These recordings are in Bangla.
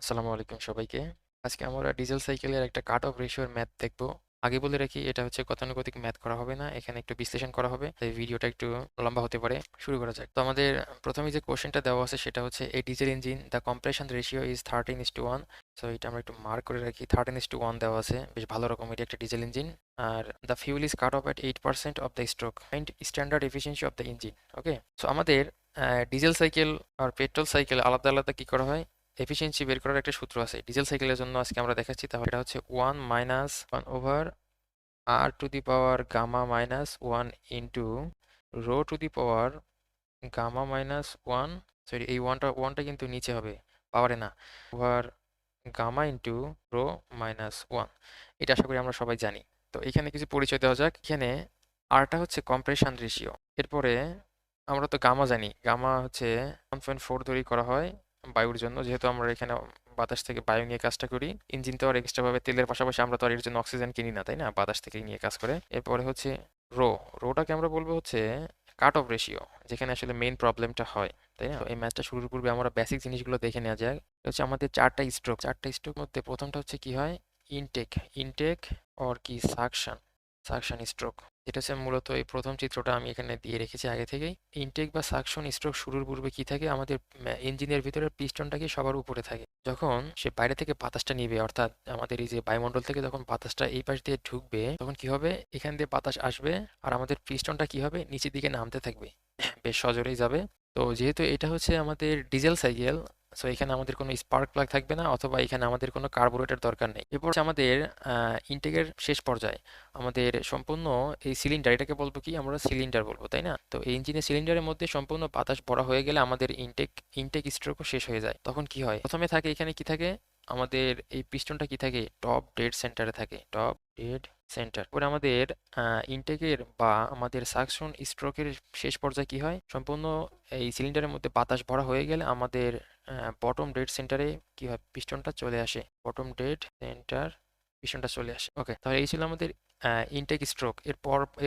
আসসালামু আলাইকুম সবাইকে। আজকে আমরা ডিজেল সাইকেলের একটা কাট অফ রেশিওর ম্যাথ দেখব। আগে বলে রাখি, এটা হচ্ছে গতানুগতিক ম্যাথ করা হবে না, এখানে একটু বিশ্লেষণ করা হবে, তাই ভিডিওটা একটু লম্বা হতে পারে। শুরু করা যাক। তো আমাদের প্রথমে যে কোশ্চেনটা দেওয়া আছে সেটা হচ্ছে a diesel engine the compression ratio is 13:1। So এটা আমরা একটু মার্ক করে রাখি। 13:1 দেওয়া আছে, বেশ ভালো রকম। এটা একটা diesel engine. Are the fuel is cut off at 8% of the stroke find standard efficiency of the engine. Okay, so আমাদের ডিজেল সাইকেল আর পেট্রোল সাইকেল আলাদা আলাদা কি করা হয়, এফিসিয়েন্সি বের করার একটা সূত্র আছে। ডিজেল সাইকেলের জন্য আজকে আমরা দেখাচ্ছি। তাহলে এটা হচ্ছে 1 - 1/r⁻⁻1 ইন্টু ρ⁻⁻1। সরি, এই ওয়ানটা কিন্তু নিচে হবে, পাওয়ারে না। Over gamma into ρ-1। এটা আশা করি আমরা সবাই জানি। তো এখানে কিছু পরিচয় দেওয়া যাক। এখানে আরটা হচ্ছে কম্প্রেশন রেশিও। এরপরে আমরা তো গামা জানি, গামা হচ্ছে 1.4 তৈরি করা হয় বায়ুর জন্য। যেহেতু আমরা এখানে বাতাস থেকে বায়ু নিয়ে কাজটা করি, ইঞ্জিন তো আর এক্সট্রা ভাবে তেলের পাশাপাশি আমরা তো আর এর জন্য অক্সিজেন কিনি না, তাই না? বাতাস থেকে নিয়ে কাজ করে। এরপরে হচ্ছে রো। রোটাকে আমরা বলবো হচ্ছে কাট অফ রেশিও, যেখানে আসলে মেইন প্রবলেমটা হয়, তাই না? তো এই ম্যাচটা শুরুর পূর্বে আমরা বেসিক জিনিসগুলো দেখে নেওয়া যায়। এটা হচ্ছে আমাদের চারটা স্ট্রোক মধ্যে প্রথমটা হচ্ছে কি হয়, ইনটেক। ইনটেক অর কি সাকশন, সাকশন স্ট্রোক। এটা হচ্ছে মূলত এই প্রথম চিত্রটা আমি এখানে দিয়ে রেখেছি আগে থেকেই। ইনটেক বা সাকশন স্ট্রোক শুরুর পূর্বে কি থাকে, আমাদের ইঞ্জিনের ভিতরে পিস্টনটা কি সবার উপরে থাকে। যখন সে বাইরে থেকে বাতাসটা নিবে, অর্থাৎ আমাদের এই যে বায়ুমণ্ডল থেকে যখন বাতাসটা এই পাশ দিয়ে ঢুকবে, তখন কি হবে, এখান দিয়ে বাতাস আসবে আর আমাদের পিস্টনটা কি হবে, নিচের দিকে নামতে থাকবে, বেশ সজোরেই যাবে। তো যেহেতু এটা হচ্ছে আমাদের ডিজেল সাইকেল, সো এখানে আমাদের কোনো স্পার্ক প্লাগ থাকবে না, অথবা এখানে আমাদের কোনো কার্বোরেটর দরকার নেই। এরপর হচ্ছে আমাদের ইনটেকের শেষ পর্যায়ে আমাদের সম্পূর্ণ এই সিলিন্ডার, এটাকে বলবো কি, আমরা সিলিন্ডার বলবো, তাই না? তো এই ইঞ্জিনের সিলিন্ডারের মধ্যে সম্পূর্ণ বাতাস ভরা হয়ে গেলে আমাদের ইনটেক স্ট্রোকও শেষ হয়ে যায়। তখন কি হয়, প্রথমে থাকে এখানে কি থাকে, আমাদের এই পিস্টনটা কি থাকে, টপ ডেড সেন্টারে থাকে, টপ ডেড সেন্টার। পরে আমাদের ইনটেকের বা আমাদের সাকশন স্ট্রোকের শেষ পর্যায়ে কি হয়, সম্পূর্ণ এই সিলিন্ডারের মধ্যে বাতাস ভরা হয়ে গেলে আমাদের বটম ডেড সেন্টারে কি হয়, পিস্টনটা চলে আসে। বটম ডেড সেন্টার, পিস্টনটা চলে আসে। ওকে, তাহলে এই ছিল আমাদের ইনটেক স্ট্রোক।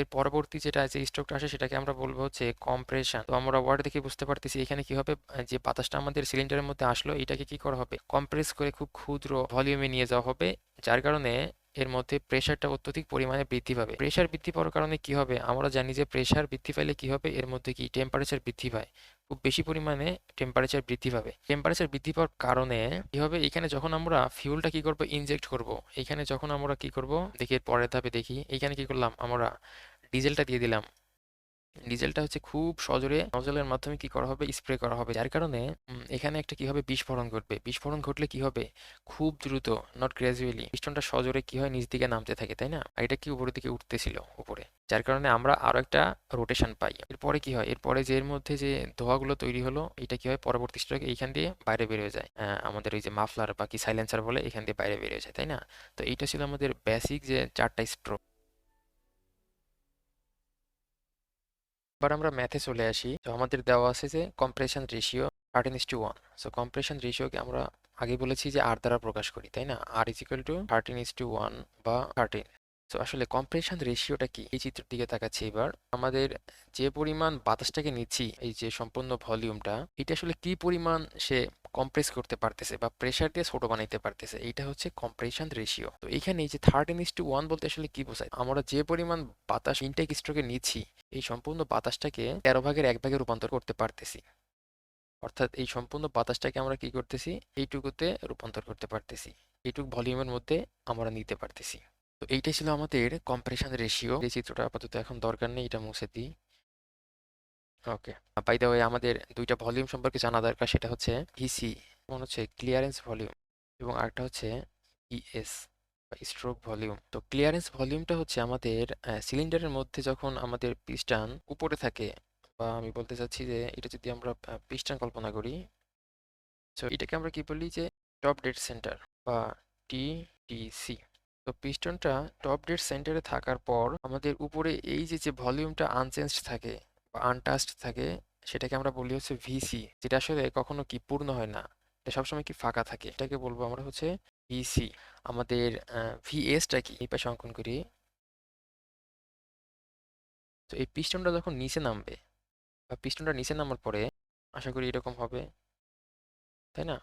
এর পরবর্তী যেটা যে স্ট্রোকটা আসে সেটাকে আমরা বলবো হচ্ছে কম্প্রেশন। তো আমরা ওয়ার্ড দেখে বুঝতে পারতেছি এখানে কি হবে, যে বাতাসটা আমাদের সিলিন্ডারের মধ্যে আসলো, এটাকে কি করা হবে, কম্প্রেস করে খুব ক্ষুদ্র ভলিউমে নিয়ে যাওয়া হবে, যার কারণে এর মধ্যে প্রেশারটা অত্যধিক পরিমাণে বৃদ্ধি পাবে। প্রেশার বৃদ্ধি পাওয়ার কারণে কি হবে, আমরা জানি যে প্রেশার বৃদ্ধি পাইলে কি হবে, এর মধ্যে কি টেম্পারেচার বৃদ্ধি পায়, খুব বেশি পরিমাণে টেম্পারেচার বৃদ্ধি পাবে। টেম্পারেচার বৃদ্ধি পাওয়ার কারণে কি হবে, এখানে যখন আমরা ফিউলটা কি করব, ইনজেক্ট করব, এখানে যখন আমরা কি করব, দেখি এর পরের ধাপে দেখি, এখানে কি করলাম, আমরা ডিজেলটা দিয়ে দিলাম। ডিজেলটা হচ্ছে খুব সজোরে নজলের মাধ্যমে কি করা হবে, স্প্রে করা হবে, যার কারণে এখানে একটা কি হবে, বিস্ফোরণ ঘটবে। বিস্ফোরণ ঘটলে কি হবে, খুব দ্রুত, নট গ্র্যাজুয়ালি, পিস্টনটা সজোরে কি হয়, নিচ দিকে নামতে থাকে, তাই না? আর এটা কি উপরের দিকে উঠতেছিল উপরে, যার কারণে আমরা আরো একটা রোটেশন পাই। এরপরে কি হয়, এরপরে যে এর মধ্যে যে ধোঁয়াগুলো তৈরি হলো, এটা কি হয়, পরবর্তী স্ট্রোকে এইখান দিয়ে বাইরে বের হয়ে যায়। আমাদের ওই যে মাফলার বা কি সাইলেন্সার বলে, এখান দিয়ে বাইরে বের হয়ে যায়, তাই না? তো এইটা ছিল আমাদের বেসিক যে চারটা স্ট্রোক। এবার আমরা ম্যাথে চলে আসি। তো আমাদের দেওয়া আছে যে কম্প্রেশন রেশিও 13:1। সো কম্প্রেশন রেশিওকে আমরা আগে বলেছি যে আর দ্বারা প্রকাশ করি, তাই না? আর ইজ ইকুয়াল টু 13:1 বা 13। তো আসলে কম্প্রেশন রেশিওটা কি, এই চিত্রের দিকে তাকাচ্ছি এবার। আমাদের যে পরিমাণ বাতাসটাকে নিচ্ছি, এই যে সম্পূর্ণ ভলিউমটা, এটা আসলে কি পরিমাণ সে কম্প্রেস করতে পারতেছে বা প্রেসার দিয়ে ছোট বানাইতে পারতেছে, এইটা হচ্ছে কম্প্রেশন রেশিও। তো এখানে এই যে 13:1 বলতে আসলে কি বোঝায়, আমরা যে পরিমাণ বাতাস ইনটেক স্ট্রোকে নিচ্ছি, এই সম্পূর্ণ বাতাসটাকে 13 ভাগের 1 ভাগে রূপান্তর করতে পারতেছি। অর্থাৎ এই সম্পূর্ণ বাতাসটাকে আমরা কি করতেছি, এইটুকুতে রূপান্তর করতে পারতেছি, এইটুকু ভলিউমের মধ্যে আমরা নিতে পারতেছি। তো এইটাই ছিল আমাদের কম্প্রেশন রেশিও। এই চিত্রটা আপাতত এখন দরকার নেই, এটা মুছে দিই। ওকে, বাই দ্য ওয়ে, আমাদের দুইটা ভলিউম সম্পর্কে জানা দরকার, সেটা হচ্ছে ভিসি, যেমন হচ্ছে ক্লিয়ারেন্স ভলিউম, এবং আরেকটা হচ্ছে ইএস বা স্ট্রোক ভলিউম। তো ক্লিয়ারেন্স ভলিউমটা হচ্ছে আমাদের সিলিন্ডারের মধ্যে যখন আমাদের পিস্টন উপরে থাকে, বা আমি বলতে চাচ্ছি যে এটা যদি আমরা পিস্টন কল্পনা করি, তো এটাকে আমরা কি বলি, যে টপ ডেড সেন্টার বা টিডিসি। তো পিস্টনটা টপ ডেড সেন্টারে থাকার পর আমাদের উপরে এই যে যে ভলিউমটা আনচেঞ্জড থাকে বা আনটাচড থাকে, সেটাকে আমরা বলি হচ্ছে ভিসি, যেটা আসলে কখনো কি পূর্ণ হয় না, এটা সবসময় কি ফাঁকা থাকে, এটাকে বলবো আমরা হচ্ছে ভিসি। আমাদের ভিএসটা কি, এই পাশে অঙ্কন করি। তো এই পিস্টনটা যখন নিচে নামবে, বা পিস্টনটা নিচে নামার পরে আশা করি এরকম হবে, তাই না?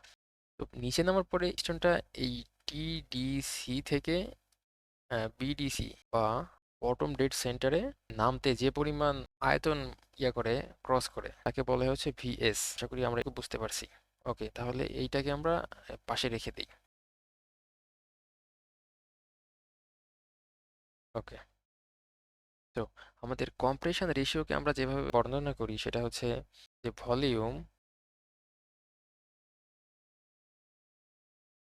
তো নিচে নামার পরে স্টোনটা এই টিডিসি থেকে বিডিসি বা বটম ডেড সেন্টারে নামতে যে পরিমাণ আয়তন করে ক্রস করে তাকে বলা হচ্ছে ভিএস। আশা করি আমরা একটু বুঝতে পারছি। ওকে, তাহলে এইটাকে আমরা পাশে রেখে দিই। ওকে, তো আমাদের কম্প্রেশন রেশিওকে আমরা যেভাবে বর্ণনা করি সেটা হচ্ছে যে volume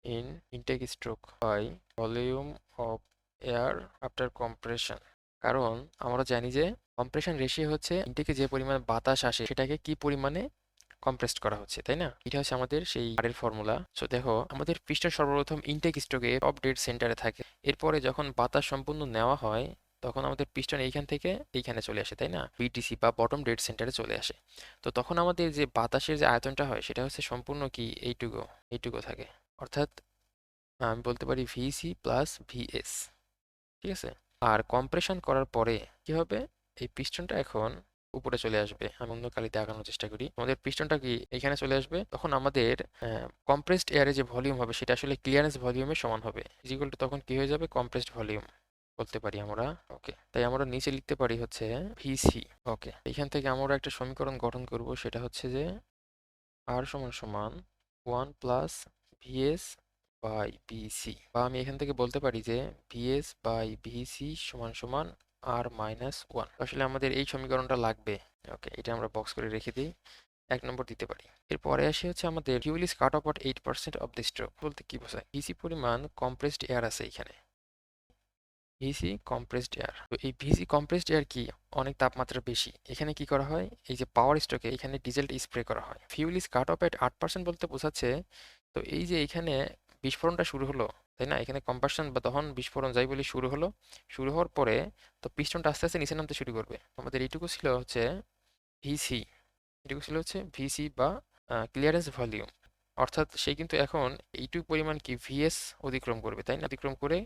in intake stroke by volume of air after compression. কারণ আমরা জানি যে কম্প্রেশন রেশিও হচ্ছে ইনটেকে যে পরিমাণ বাতাস আসে সেটাকে কি পরিমাণে কম্প্রেসড করা হচ্ছে, তাই না? এটা হচ্ছে আমাদের সেই আর এর ফর্মুলা। সো দেখো, আমাদের পিস্টন সর্বপ্রথম ইনটেক স্ট্রোকে টপ ডেড সেন্টারে থাকে। এরপরে যখন বাতাস সম্পূর্ণ নেওয়া হয় তখন আমাদের পিস্টন এইখান থেকে এইখানে চলে আসে, তাই না? বিটিসি বা বটম ডেড সেন্টারে চলে আসে। তো তখন আমাদের যে বাতাসের যে আয়তনটা হয় সেটা হচ্ছে সম্পূর্ণ কি এইটুকু এইটুকু থাকে। অর্থাৎ আমি বলতে পারি ভিসি প্লাস ভিএস। ঠিক আছে? আর কম্প্রেশন করার পরে কি হবে? এই পিস্টনটা এখন উপরে চলে আসবে। আমি অন্য কালিতে আঁকানোর চেষ্টা করি। আমাদের পিস্টনটা কি এখানে চলে আসবে, তখন আমাদের কম্প্রেসড এয়ারে যে ভলিউম হবে সেটা আসলে ক্লিয়ারেন্স ভলিউমের সমান হবে। ইকুয়াল টু তখন কি হয়ে যাবে? কম্প্রেসড ভলিউম বলতে পারি আমরা। ওকে, তাই আমরা নিচে লিখতে পারি হচ্ছে ভিসি। ওকে, এখান থেকে আমরা একটা সমীকরণ গঠন করব, সেটা হচ্ছে যে আর সমান সমান 1 প্লাস ভিএস বাই ভিসি, বা আমি এখান থেকে বলতে পারি যে ভিএস বাই ভিসি সমান সমান আর মাইনাস ওয়ান। আসলে আমাদের এই সমীকরণটা লাগবে। ওকে, এটা আমরা বক্স করে রেখে দিই, 1 নম্বর দিতে পারি। এরপরে আসি হচ্ছে আমাদের fuel is cut off at 8% of the stroke বলতে কি বোঝায়? ভিসি পরিমাণ কম্প্রেসড এয়ার আছে এখানে। ভিসি কম্প্রেসড এয়ার, তো এই ভিসি কম্প্রেসড এয়ার কি অনেক তাপমাত্রা বেশি। এখানে কি করা হয়? এই যে পাওয়ার স্ট্রোকে এখানে ডিজেলটা স্প্রে করা হয়। ফিউল ইজ কাট অফ এট 8% বলতে বোঝাচ্ছে, তো এই যে এখানে বিস্ফোরণটা শুরু হলো, তাই না? এখানে কম্বাসন বা দহন বিস্ফোরণ যাই বলি শুরু হলো। শুরু হওয়ার পরে তো পিস্টনটা আস্তে আস্তে নিচে নামতে শুরু করবে। আমাদের এইটুকু ছিল হচ্ছে ভিসি, এটুকু ছিল হচ্ছে ভিসি বা ক্লিয়ারেন্স ভলিউম। অর্থাৎ সে কিন্তু এখন এইটুকু পরিমাণ কি ভিএস অতিক্রম করবে, তাই না? অতিক্রম করে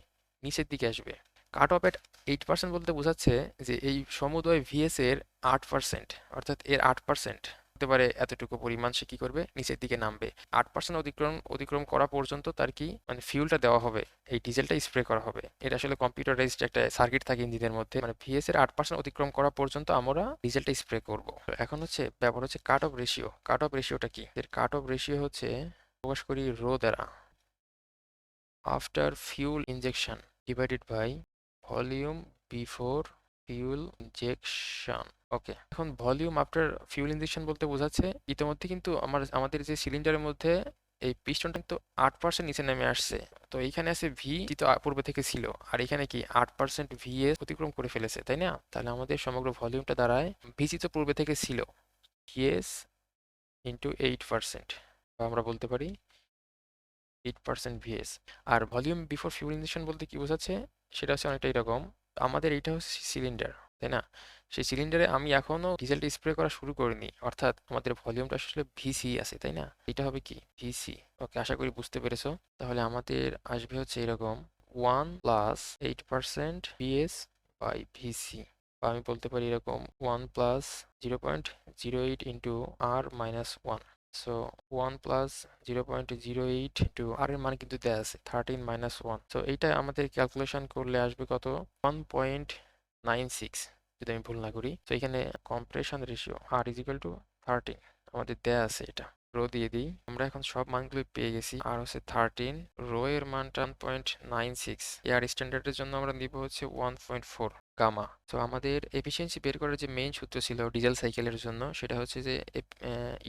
নিচের দিকে আসবে। কাট অফ এট 8% বলতে বোঝাচ্ছে যে এই সমুদয় ভিএস এর 8%, অর্থাৎ এর 8% হতে পারে এতটুকু পরিমাণ সে কি করবে? নিচের দিকে নামবে। 8% অতিক্রম অতিক্রম করা পর্যন্ত তার কি মানে ফিউলটা দেওয়া হবে, এই ডিজেলটা স্প্রে করা হবে। এটা আসলে কম্পিউটারাইজড একটা সার্কিট থাকে ইঞ্জিনের মধ্যে, মানে ভিএস এর 8% অতিক্রম করা পর্যন্ত আমরা ডিজেলটা স্প্রে করব। তো এখন হচ্ছে ব্যাপার হচ্ছে cut off ratio. Cut off রেশিওটা কি? এর কাট অফ রেশিও হচ্ছে প্রকাশ করি রো দ্বারা, after fuel injection divided by volume before fuel injection. Okay, এখন ভলিউম আফটার ফিউল ইনজেকশন বলতে বোঝাচ্ছে ইতিমধ্যে কিন্তু আমাদের যে সিলিন্ডারের মধ্যে এই পিস্টনটা কিন্তু 8% নিচে নেমে আসছে। তো এইখানে আছে ভি, তো পূর্বে থেকে ছিল, আর এখানে কি 8% ভিএস অতিক্রম করে ফেলেছে, তাই না? তাহলে আমাদের সমগ্র ভলিউমটা দাঁড়ায়, ভিসি তো পূর্বে থেকে ছিল, ভিএস ইন্টু 8%, বা আমরা বলতে পারি 8% ভিএস। আর ভলিউম বিফোর ফিউল ইনজেকশন বলতে কি বোঝাচ্ছে? সেটা হচ্ছে অনেকটা এরকম, আমাদের এইটা হচ্ছে সিলিন্ডার, তাই না? সেই সিলিন্ডারে আমি এখনো ডিজেলটা স্প্রে করা শুরু করিনি, অর্থাৎ আমাদের ভলিউমটা আসলে ভিসি আছে, তাই না? এটা হবে কি ভিসি। ওকে, আশা করি বুঝতে পেরেছো। তাহলে আমাদের আসবে হচ্ছে এরকম 1 প্লাস 8% ভিএস বাই ভিসি, বা আমি বলতে পারি এরকম 1 plus 0.08 into R minus one. So 1 plus 0.08 to R এর মান কিন্তু দেওয়া আছে 13 মাইনাস ওয়ান। সো এইটা আমাদের ক্যালকুলেশন করলে আসবে কত? 1.96, যদি আমি ভুল না করি। তো এখানে compression ratio R is equal to 13 আমাদের দেয়া আছে। এটা রো দিয়ে দিই। আমরা এখন সব মানগুলো পেয়ে গেছি। আর হচ্ছে 13, রো এর মানটা 1.96, এয়ার স্ট্যান্ডার্ডের জন্য আমরা নিব হচ্ছে 1.4 গামা। তো আমাদের এফিসিয়েন্সি বের করার যে মেইন সূত্র ছিল ডিজেল সাইকেলের জন্য সেটা হচ্ছে যে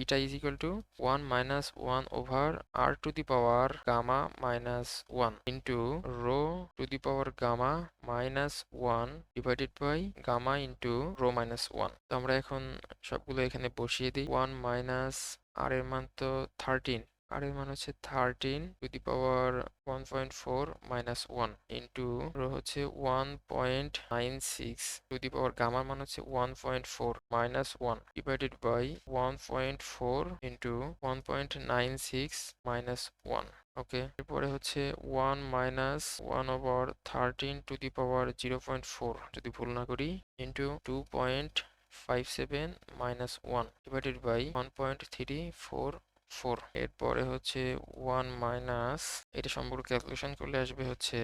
eta is equal to 1 minus 1 over R to the power gamma minus 1 into rho to the power gamma minus 1 divided by gamma into rho minus 1। তো আমরা এখন সবগুলো এখানে বসিয়ে দিই। 1 মাইনাস আর এর মান তো 13, আর এর মান হচ্ছে 13 to the power 1.4 minus 1 into rho হচ্ছে 1.96 টু দি পাওয়ার গামার মান হচ্ছে 1.4 minus 1 divided by 1.4 into 1.96 minus 1। Okay, এরপরে হচ্ছে 1 minus 1 over 13 to the power 0.4 যদি ভুল না করি ইন্টু 2.57 মাইনাস 1 ডিভাইডেড বাই 1.34 4। এরপরে হচ্ছে 1 মাইনাস, এটা সম্পর্কে ক্যালকুলেশন করলে আসবে হচ্ছে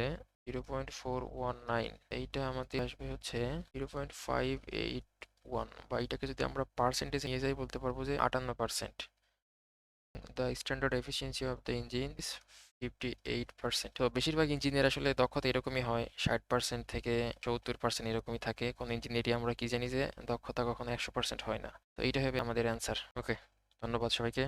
0.419, এইটা আমাদের আসবে হচ্ছে 0.581, বা এটাকে যদি আমরা পার্সেন্টেজে নিয়ে যাই বলতে পারবো যে 58%। The standard efficiency of the engine is 58%। তো বেশিরভাগ ইঞ্জিনের আসলে দক্ষতা এরকমই হয়, 60% থেকে 70% এরকমই থাকে। কোন ইঞ্জিনিয়ারই আমরা কি জানি যে দক্ষতা কখনো 100% হয় না। তো এইটা হবে আমাদের অ্যান্সার। ওকে, ধন্যবাদ সবাইকে।